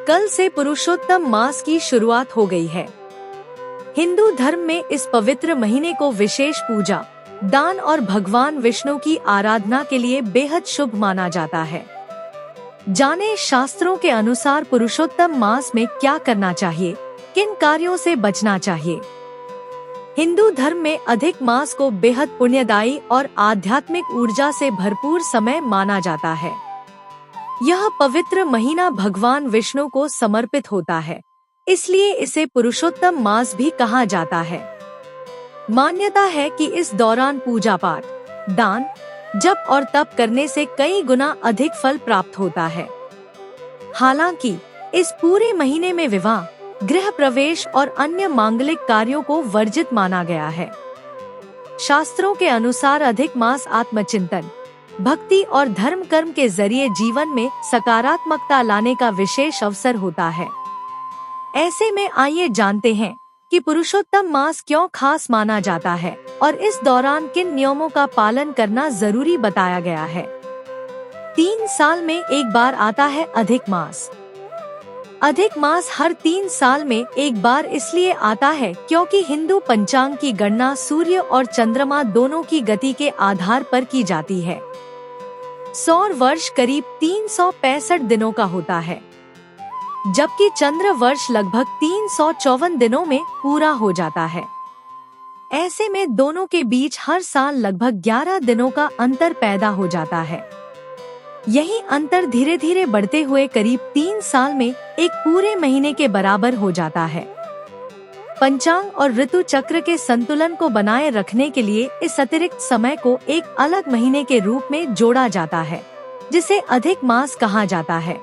कल से पुरुषोत्तम मास की शुरुआत हो गई है। हिंदू धर्म में इस पवित्र महीने को विशेष पूजा, दान और भगवान विष्णु की आराधना के लिए बेहद शुभ माना जाता है। जाने शास्त्रों के अनुसार पुरुषोत्तम मास में क्या करना चाहिए, किन कार्यों से बचना चाहिए। हिंदू धर्म में अधिक मास को बेहद पुण्यदायी और आध्यात्मिक ऊर्जा से भरपूर समय माना जाता है। यह पवित्र महीना भगवान विष्णु को समर्पित होता है, इसलिए इसे पुरुषोत्तम मास भी कहा जाता है। मान्यता है कि इस दौरान पूजा पाठ, दान, जप और तप करने से कई गुना अधिक फल प्राप्त होता है। हालांकि इस पूरे महीने में विवाह, गृह प्रवेश और अन्य मांगलिक कार्यों को वर्जित माना गया है। शास्त्रों के अनुसार अधिक मास आत्मचिंतन, भक्ति और धर्म कर्म के जरिए जीवन में सकारात्मकता लाने का विशेष अवसर होता है। ऐसे में आइए जानते हैं कि पुरुषोत्तम मास क्यों खास माना जाता है और इस दौरान किन नियमों का पालन करना जरूरी बताया गया है। 3 साल में एक बार आता है अधिक मास। अधिक मास हर 3 साल में एक बार इसलिए आता है क्योंकि हिंदू पंचांग की गणना सूर्य और चंद्रमा दोनों की गति के आधार पर की जाती है। सौर वर्ष करीब 365 दिनों का होता है, जबकि चंद्र वर्ष लगभग 354 दिनों में पूरा हो जाता है। ऐसे में दोनों के बीच हर साल लगभग 11 दिनों का अंतर पैदा हो जाता है। यही अंतर धीरे धीरे बढ़ते हुए करीब 3 साल में एक पूरे महीने के बराबर हो जाता है। पंचांग और ऋतु चक्र के संतुलन को बनाए रखने के लिए इस अतिरिक्त समय को एक अलग महीने के रूप में जोड़ा जाता है, जिसे अधिक मास कहा जाता है।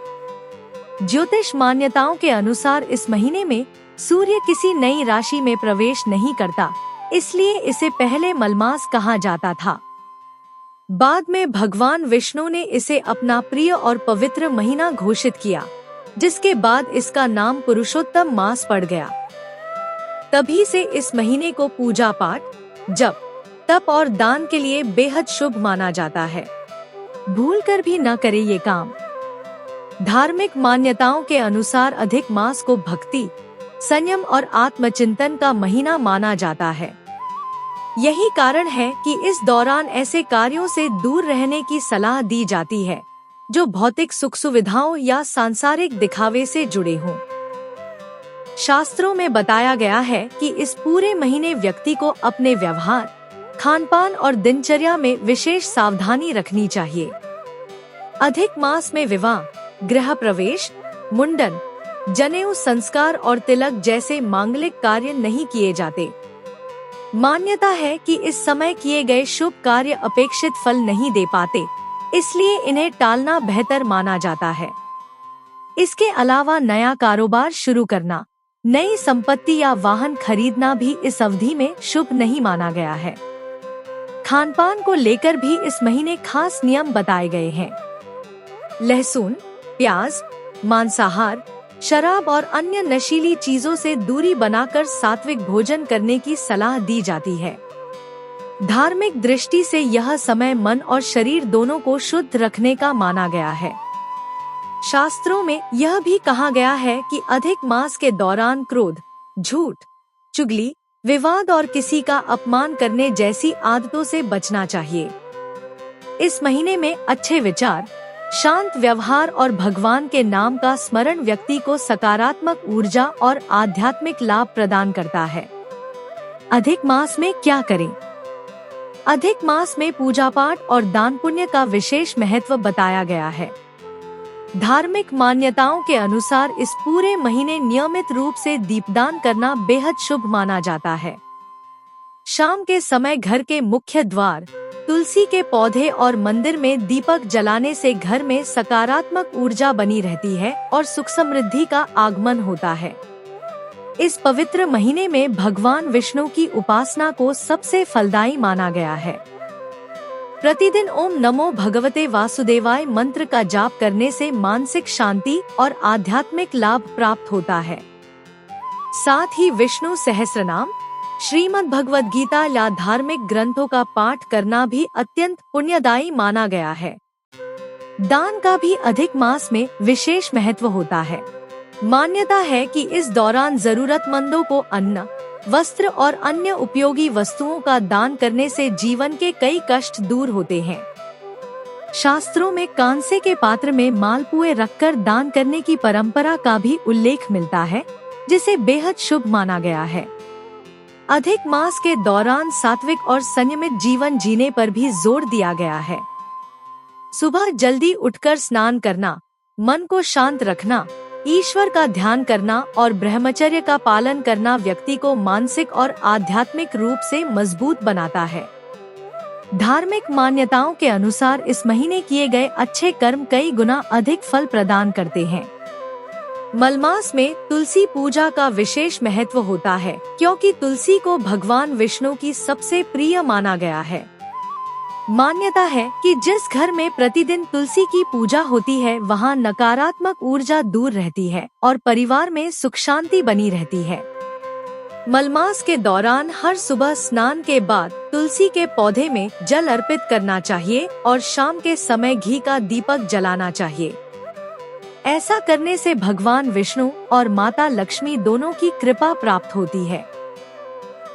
ज्योतिष मान्यताओं के अनुसार इस महीने में सूर्य किसी नई राशि में प्रवेश नहीं करता, इसलिए इसे पहले मलमास कहा जाता था। बाद में भगवान विष्णु ने इसे अपना प्रिय और पवित्र महीना घोषित किया, जिसके बाद इसका नाम पुरुषोत्तम मास पड़ गया। तभी से इस महीने को पूजा पाठ, जप, तप और दान के लिए बेहद शुभ माना जाता है। भूल कर भी न करे ये काम। धार्मिक मान्यताओं के अनुसार अधिक मास को भक्ति, संयम और आत्मचिंतन का महीना माना जाता है। यही कारण है कि इस दौरान ऐसे कार्यों से दूर रहने की सलाह दी जाती है जो भौतिक सुख सुविधाओं या सांसारिक दिखावे से जुड़े हों। शास्त्रों में बताया गया है कि इस पूरे महीने व्यक्ति को अपने व्यवहार, खानपान और दिनचर्या में विशेष सावधानी रखनी चाहिए। अधिक मास में विवाह, गृह प्रवेश, मुंडन, जनेऊ संस्कार और तिलक जैसे मांगलिक कार्य नहीं किए जाते। मान्यता है कि इस समय किए गए शुभ कार्य अपेक्षित फल नहीं दे पाते, इसलिए इन्हें टालना बेहतर माना जाता है। इसके अलावा नया कारोबार शुरू करना, नई संपत्ति या वाहन खरीदना भी इस अवधि में शुभ नहीं माना गया है। खानपान को लेकर भी इस महीने खास नियम बताए गए हैं। लहसुन, प्याज, मांसाहार, शराब और अन्य नशीली चीजों से दूरी बनाकर सात्विक भोजन करने की सलाह दी जाती है। धार्मिक दृष्टि से यह समय मन और शरीर दोनों को शुद्ध रखने का माना गया है। शास्त्रों में यह भी कहा गया है कि अधिक मास के दौरान क्रोध, झूठ, चुगली, विवाद और किसी का अपमान करने जैसी आदतों से बचना चाहिए। इस महीने में अच्छे विचार, शांत व्यवहार और भगवान के नाम का स्मरण व्यक्ति को सकारात्मक ऊर्जा और आध्यात्मिक लाभ प्रदान करता है। अधिक मास में क्या करें? अधिक मास में पूजा पाठ और दान पुण्य का विशेष महत्व बताया गया है। धार्मिक मान्यताओं के अनुसार इस पूरे महीने नियमित रूप से दीपदान करना बेहद शुभ माना जाता है। शाम के समय घर के मुख्य द्वार, तुलसी के पौधे और मंदिर में दीपक जलाने से घर में सकारात्मक ऊर्जा बनी रहती है और सुख समृद्धि का आगमन होता है। इस पवित्र महीने में भगवान विष्णु की उपासना को सबसे फलदायी माना गया है। प्रतिदिन ओम नमो भगवते वासुदेवाय मंत्र का जाप करने से मानसिक शांति और आध्यात्मिक लाभ प्राप्त होता है। साथ ही विष्णु सहस्त्रनाम, श्रीमद् भगवद गीता या धार्मिक ग्रंथों का पाठ करना भी अत्यंत पुण्यदायी माना गया है। दान का भी अधिक मास में विशेष महत्व होता है। मान्यता है कि इस दौरान जरूरतमंदों को अन्न, वस्त्र और अन्य उपयोगी वस्तुओं का दान करने से जीवन के कई कष्ट दूर होते हैं। शास्त्रों में कांसे के पात्र में मालपुए रखकर दान करने की परंपरा का भी उल्लेख मिलता है, जिसे बेहद शुभ माना गया है। अधिक मास के दौरान सात्विक और संयमित जीवन जीने पर भी जोर दिया गया है। सुबह जल्दी उठकर स्नान करना, मन को शांत रखना, ईश्वर का ध्यान करना और ब्रह्मचर्य का पालन करना व्यक्ति को मानसिक और आध्यात्मिक रूप से मजबूत बनाता है। धार्मिक मान्यताओं के अनुसार इस महीने किए गए अच्छे कर्म कई गुना अधिक फल प्रदान करते हैं। मलमास में तुलसी पूजा का विशेष महत्व होता है, क्योंकि तुलसी को भगवान विष्णु की सबसे प्रिय माना गया है। मान्यता है कि जिस घर में प्रतिदिन तुलसी की पूजा होती है, वहां नकारात्मक ऊर्जा दूर रहती है और परिवार में सुख शांति बनी रहती है। मलमास के दौरान हर सुबह स्नान के बाद तुलसी के पौधे में जल अर्पित करना चाहिए और शाम के समय घी का दीपक जलाना चाहिए। ऐसा करने से भगवान विष्णु और माता लक्ष्मी दोनों की कृपा प्राप्त होती है।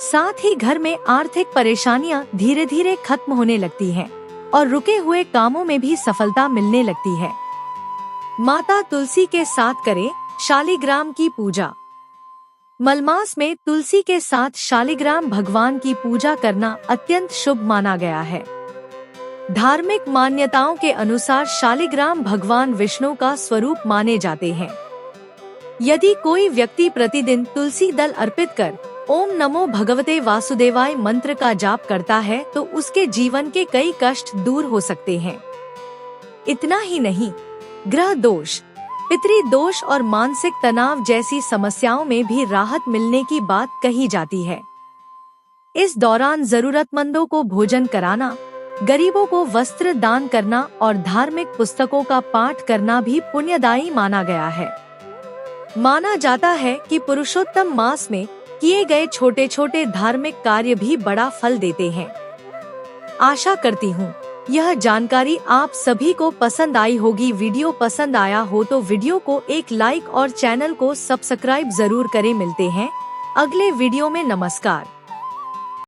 साथ ही घर में आर्थिक परेशानियां धीरे धीरे खत्म होने लगती हैं और रुके हुए कामों में भी सफलता मिलने लगती है। माता तुलसी के साथ करें शालिग्राम की पूजा। मलमास में तुलसी के साथ शालिग्राम भगवान की पूजा करना अत्यंत शुभ माना गया है। धार्मिक मान्यताओं के अनुसार शालिग्राम भगवान विष्णु का स्वरूप माने जाते हैं। यदि कोई व्यक्ति प्रतिदिन तुलसी दल अर्पित कर ओम नमो भगवते वासुदेवाय मंत्र का जाप करता है तो उसके जीवन के कई कष्ट दूर हो सकते हैं। इतना ही नहीं, ग्रह दोष, पितृ दोष और मानसिक तनाव जैसी समस्याओं में भी राहत मिलने की बात कही जाती है। इस दौरान जरूरतमंदों को भोजन कराना, गरीबों को वस्त्र दान करना और धार्मिक पुस्तकों का पाठ करना भी पुण्यदायी माना गया है। माना जाता है कि पुरुषोत्तम मास में किए गए छोटे छोटे धार्मिक कार्य भी बड़ा फल देते हैं। आशा करती हूँ यह जानकारी आप सभी को पसंद आई होगी। वीडियो पसंद आया हो तो वीडियो को एक लाइक और चैनल को सब्सक्राइब जरूर करें। मिलते हैं अगले वीडियो में। नमस्कार।